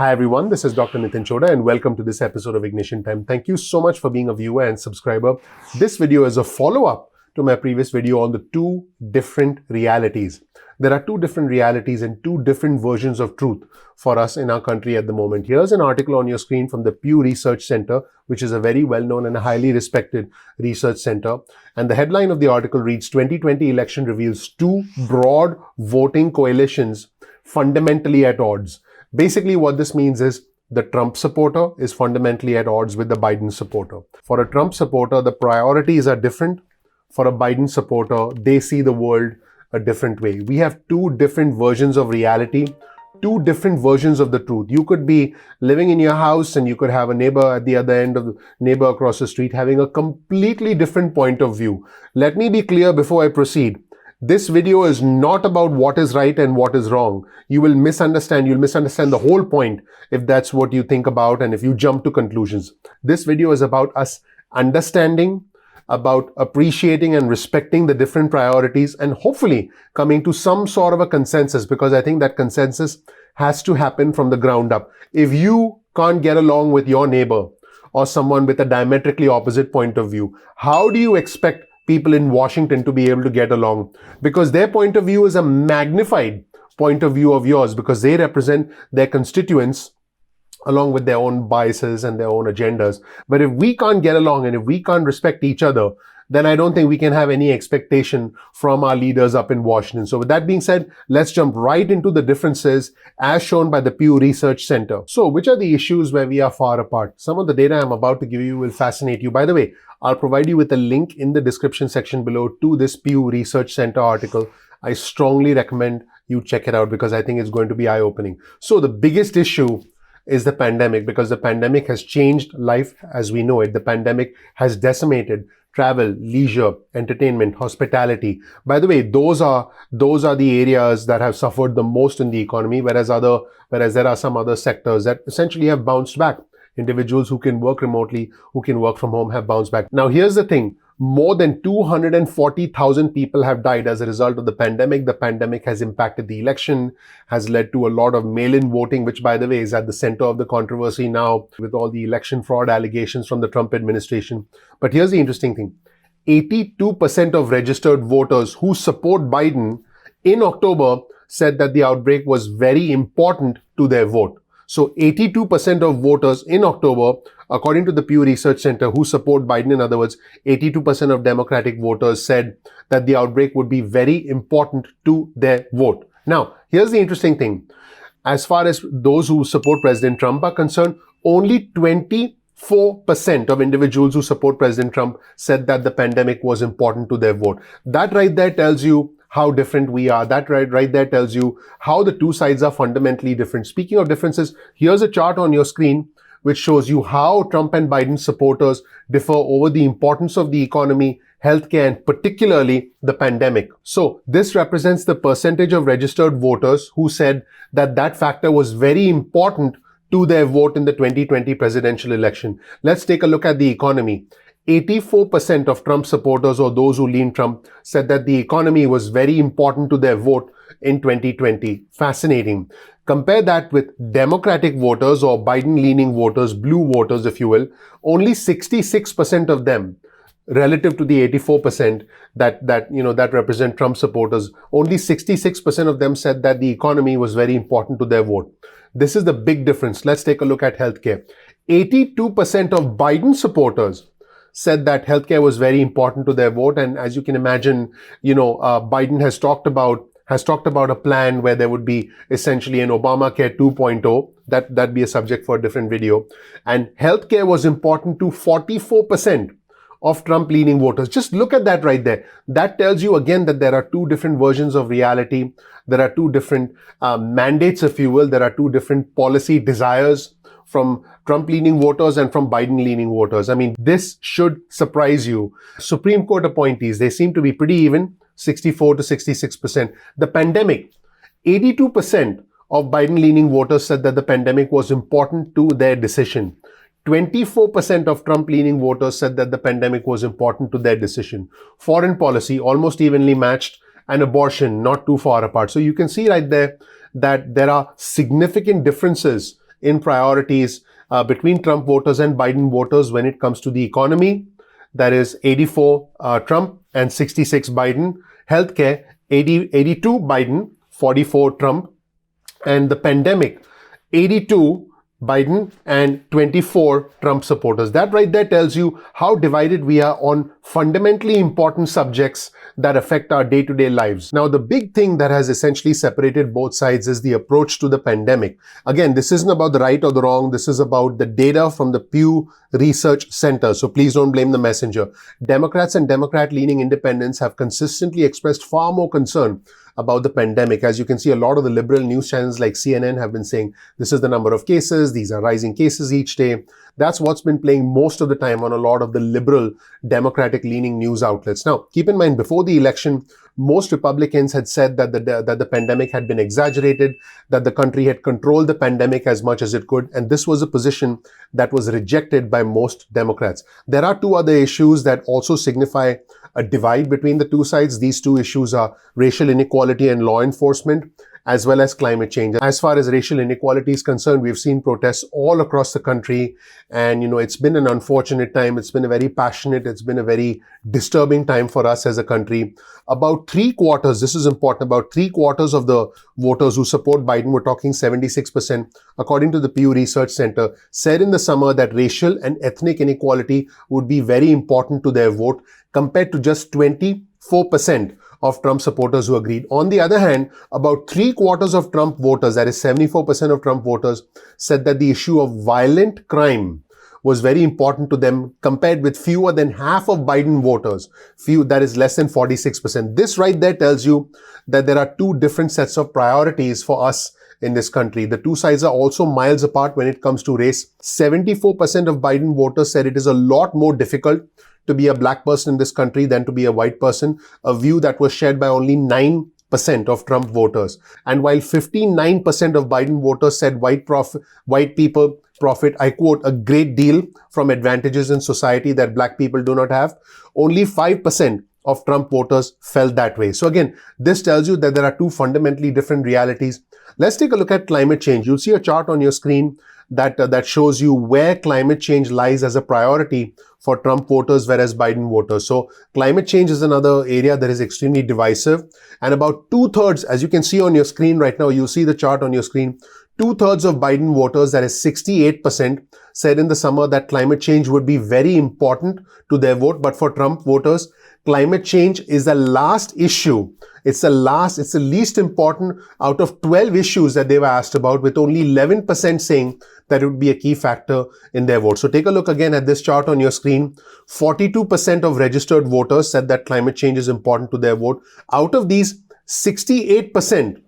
Hi everyone, this is Dr. Nitin Chhoda and welcome to this episode of Ignition Time. Thank you so much for being a viewer and subscriber. This video is a follow-up to my previous video on the two different realities. There are two different realities and two different versions of truth for us in our country at the moment. Here's an article on your screen from the Pew Research Center, which is a very well-known and highly respected research center. And the headline of the article reads, 2020 election reveals two broad voting coalitions fundamentally at odds. Basically, what this means is the Trump supporter is fundamentally at odds with the Biden supporter. For a Trump supporter, the priorities are different. For a Biden supporter, they see the world a different way. We have two different versions of reality, two different versions of the truth. You could be living in your house and you could have a neighbor at the other end of the neighbor across the street having a completely different point of view. Let me be clear before I proceed. This video is not about what is right and what is wrong. You'll misunderstand the whole point if that's what you think about and if you jump to conclusions. This video is about us understanding, about appreciating and respecting the different priorities and hopefully coming to some sort of a consensus, because I think that consensus has to happen from the ground up. If you can't get along with your neighbor or someone with a diametrically opposite point of view, how do you expect people in Washington to be able to get along? Because their point of view is a magnified point of view of yours, because they represent their constituents along with their own biases and their own agendas. But if we can't get along and if we can't respect each other, then I don't think we can have any expectation from our leaders up in Washington. So with that being said, let's jump right into the differences as shown by the Pew Research Center. So which are the issues where we are far apart? Some of the data I'm about to give you will fascinate you. By the way, I'll provide you with a link in the description section below to this Pew Research Center article. I strongly recommend you check it out because I think it's going to be eye-opening. So the biggest issue is the pandemic, because the pandemic has changed life as we know it. The pandemic has decimated travel, leisure, entertainment, hospitality. By the way, those are the areas that have suffered the most in the economy, whereas there are some other sectors that essentially have bounced back. Individuals who can work remotely, who can work from home have bounced back. Now, here's the thing. More than 240,000 people have died as a result of the pandemic. The pandemic has impacted the election, has led to a lot of mail-in voting, which, by the way, is at the center of the controversy now with all the election fraud allegations from the Trump administration. But here's the interesting thing. 82% of registered voters who support Biden in October said that the outbreak was very important to their vote. So 82% of voters in October, according to the Pew Research Center, who support Biden, in other words, 82% of Democratic voters said that the outbreak would be very important to their vote. Now, here's the interesting thing. As far as those who support President Trump are concerned, only 24% of individuals who support President Trump said that the pandemic was important to their vote. That right there tells you how different we are. That right there tells you how the two sides are fundamentally different. Speaking of differences, here's a chart on your screen which shows you how Trump and Biden supporters differ over the importance of the economy, healthcare, and particularly the pandemic. So this represents the percentage of registered voters who said that that factor was very important to their vote in the 2020 presidential election. Let's take a look at the economy. 84% of Trump supporters, or those who lean Trump, said that the economy was very important to their vote in 2020. Fascinating. Compare that with Democratic voters or Biden-leaning voters, blue voters, if you will. Only 66% of them, relative to the 84% that represent Trump supporters, only 66% of them said that the economy was very important to their vote. This is the big difference. Let's take a look at healthcare. 82% of Biden supporters said that healthcare was very important to their vote. And as you can imagine, Biden has talked about a plan where there would be essentially an Obamacare 2.0. That'd be a subject for a different video. And healthcare was important to 44% of Trump-leaning voters. Just look at that right there. That tells you again that there are two different versions of reality. There are two different mandates, if you will. There are two different policy desires from Trump-leaning voters and from Biden-leaning voters. I mean, this should surprise you. Supreme Court appointees, they seem to be pretty even, 64 to 66%. The pandemic, 82% of Biden-leaning voters said that the pandemic was important to their decision. 24% of Trump-leaning voters said that the pandemic was important to their decision. Foreign policy, almost evenly matched, and abortion, not too far apart. So you can see right there that there are significant differences in priorities between Trump voters and Biden voters when it comes to the economy. That is 84 Trump and 66 Biden. Healthcare, 82 Biden, 44 Trump. And the pandemic, 82 Biden and 24 Trump supporters. That right there tells you how divided we are on fundamentally important subjects that affect our day-to-day lives. Now, the big thing that has essentially separated both sides is the approach to the pandemic. Again, this isn't about the right or the wrong. This is about the data from the Pew Research Center. So please don't blame the messenger. Democrats and Democrat-leaning independents have consistently expressed far more concern about the pandemic. As you can see, a lot of the liberal news channels like CNN have been saying this is the number of cases, these are rising cases each day. That's what's been playing most of the time on a lot of the liberal Democratic leaning news outlets. Now, keep in mind, before the election, most Republicans had said that the pandemic had been exaggerated, that the country had controlled the pandemic as much as it could, and this was a position that was rejected by most Democrats. There are two other issues that also signify a divide between the two sides. These two issues are racial inequality and law enforcement, as well as climate change. As far as racial inequality is concerned, we've seen protests all across the country. And, it's been an unfortunate time. It's been a very passionate, it's been a very disturbing time for us as a country. About 3/4, this is important, about 3/4 of the voters who support Biden, we're talking 76%, according to the Pew Research Center, said in the summer that racial and ethnic inequality would be very important to their vote, compared to just 24% of Trump supporters who agreed. On the other hand, about 3/4 of Trump voters, that is 74% of Trump voters, said that the issue of violent crime was very important to them, compared with fewer than half of Biden voters. That is less than 46%. This right there tells you that there are two different sets of priorities for us in this country. The two sides are also miles apart when it comes to race. 74% of Biden voters said it is a lot more difficult to be a black person in this country than to be a white person, a view that was shared by only 9% of Trump voters. And while 59% of Biden voters said white people profit, I quote, a great deal from advantages in society that black people do not have, only 5% of Trump voters felt that way. So again, this tells you that there are two fundamentally different realities. Let's take a look at climate change. You'll see a chart on your screen that shows you where climate change lies as a priority for Trump voters, whereas Biden voters. So climate change is another area that is extremely divisive. And about 2/3, as you can see on your screen right now, you see the chart on your screen, 2/3 of Biden voters, that is 68%, said in the summer that climate change would be very important to their vote. But for Trump voters, climate change is the last issue. It's the least important out of 12 issues that they were asked about, with only 11% saying that it would be a key factor in their vote. So take a look again at this chart on your screen. 42% of registered voters said that climate change is important to their vote. Out of these, 68%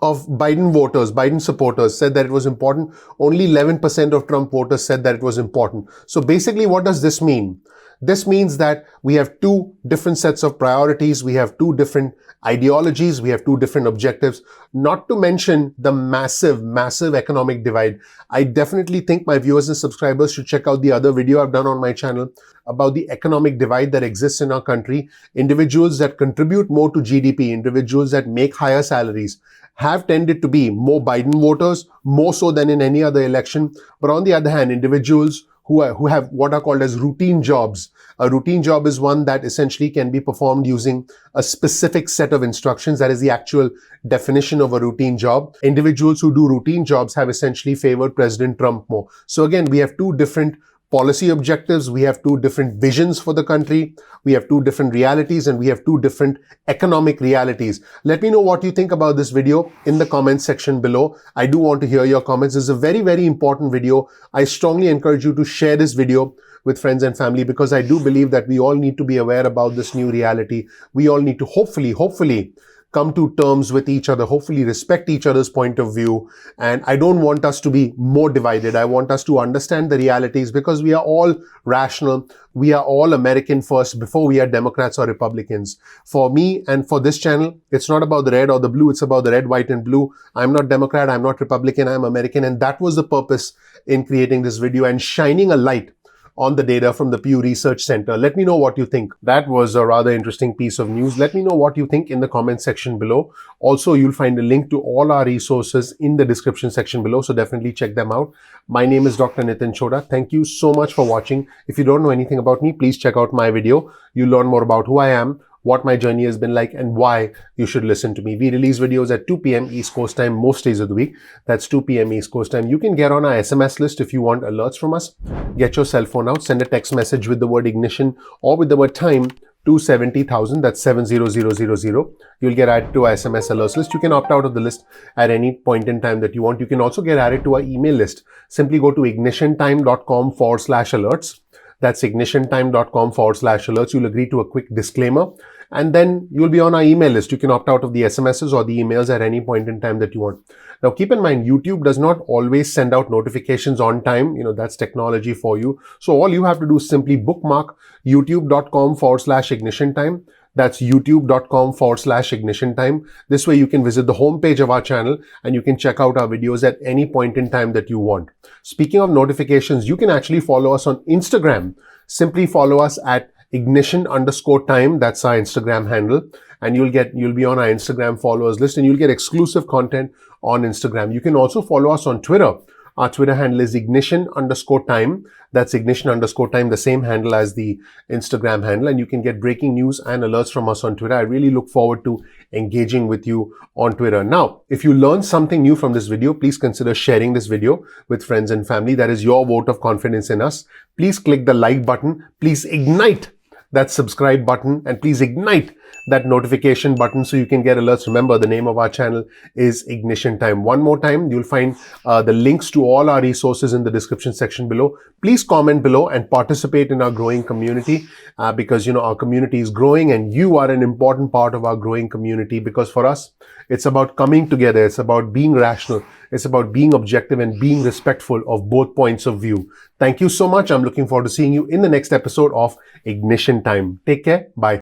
of Biden voters, Biden supporters, said that it was important. Only 11% of Trump voters said that it was important. So basically, what does this mean? This means that we have two different sets of priorities. We have two different ideologies. We have two different objectives, not to mention the massive, massive economic divide. I definitely think my viewers and subscribers should check out the other video I've done on my channel about the economic divide that exists in our country. Individuals that contribute more to GDP, individuals that make higher salaries, have tended to be more Biden voters, more so than in any other election. But on the other hand, individuals who have what are called as routine jobs. A routine job is one that essentially can be performed using a specific set of instructions. That is the actual definition of a routine job. Individuals who do routine jobs have essentially favored President Trump more. So again, we have two different policy objectives. We have two different visions for the country. We have two different realities, and we have two different economic realities. Let me know what you think about this video in the comments section below. I do want to hear your comments. This is a very, very important video. I strongly encourage you to share this video with friends and family, because I do believe that we all need to be aware about this new reality. We all need to hopefully come to terms with each other, hopefully respect each other's point of view. And I don't want us to be more divided. I want us to understand the realities, because we are all rational. We are all American first before we are Democrats or Republicans. For me and for this channel, it's not about the red or the blue. It's about the red, white, and blue. I'm not Democrat. I'm not Republican. I'm American. And that was the purpose in creating this video and shining a light on the data from the Pew Research Center. Let me know what you think. That was a rather interesting piece of news. Let me know what you think in the comment section below. Also, you'll find a link to all our resources in the description section below, so definitely check them out. My name is Dr. Nitin Chhoda. Thank you so much for watching. If you don't know anything about me, please check out my video. You'll learn more about who I am, what my journey has been like, and why you should listen to me. We release videos at 2 p.m. East Coast time most days of the week. That's 2 p.m. East Coast time. You can get on our SMS list if you want alerts from us. Get your cell phone out, send a text message with the word ignition or with the word time to 70,000. That's 70000. You'll get added to our SMS alerts list. You can opt out of the list at any point in time that you want. You can also get added to our email list. Simply go to ignitiontime.com/alerts. That's ignitiontime.com/alerts. You'll agree to a quick disclaimer, and then you'll be on our email list. You can opt out of the SMSs or the emails at any point in time that you want. Now, keep in mind, YouTube does not always send out notifications on time. That's technology for you. So all you have to do is simply bookmark youtube.com/ignitiontime. That's youtube.com/ignitiontime. This way you can visit the homepage of our channel and you can check out our videos at any point in time that you want. Speaking of notifications, you can actually follow us on Instagram. Simply follow us at ignition_time. That's our Instagram handle. And you'll be on our Instagram followers list and you'll get exclusive content on Instagram. You can also follow us on Twitter. Our Twitter handle is ignition_time. That's ignition_time, the same handle as the Instagram handle. And you can get breaking news and alerts from us on Twitter. I really look forward to engaging with you on Twitter. Now, if you learned something new from this video, please consider sharing this video with friends and family. That is your vote of confidence in us. Please click the like button. Please ignite that subscribe button, and please ignite that notification button so you can get alerts. Remember, the name of our channel is Ignition Time. One more time, you'll find the links to all our resources in the description section below. Please comment below and participate in our growing community because our community is growing and you are an important part of our growing community, because for us, it's about coming together. It's about being rational. It's about being objective and being respectful of both points of view. Thank you so much. I'm looking forward to seeing you in the next episode of Ignition Time. Take care. Bye.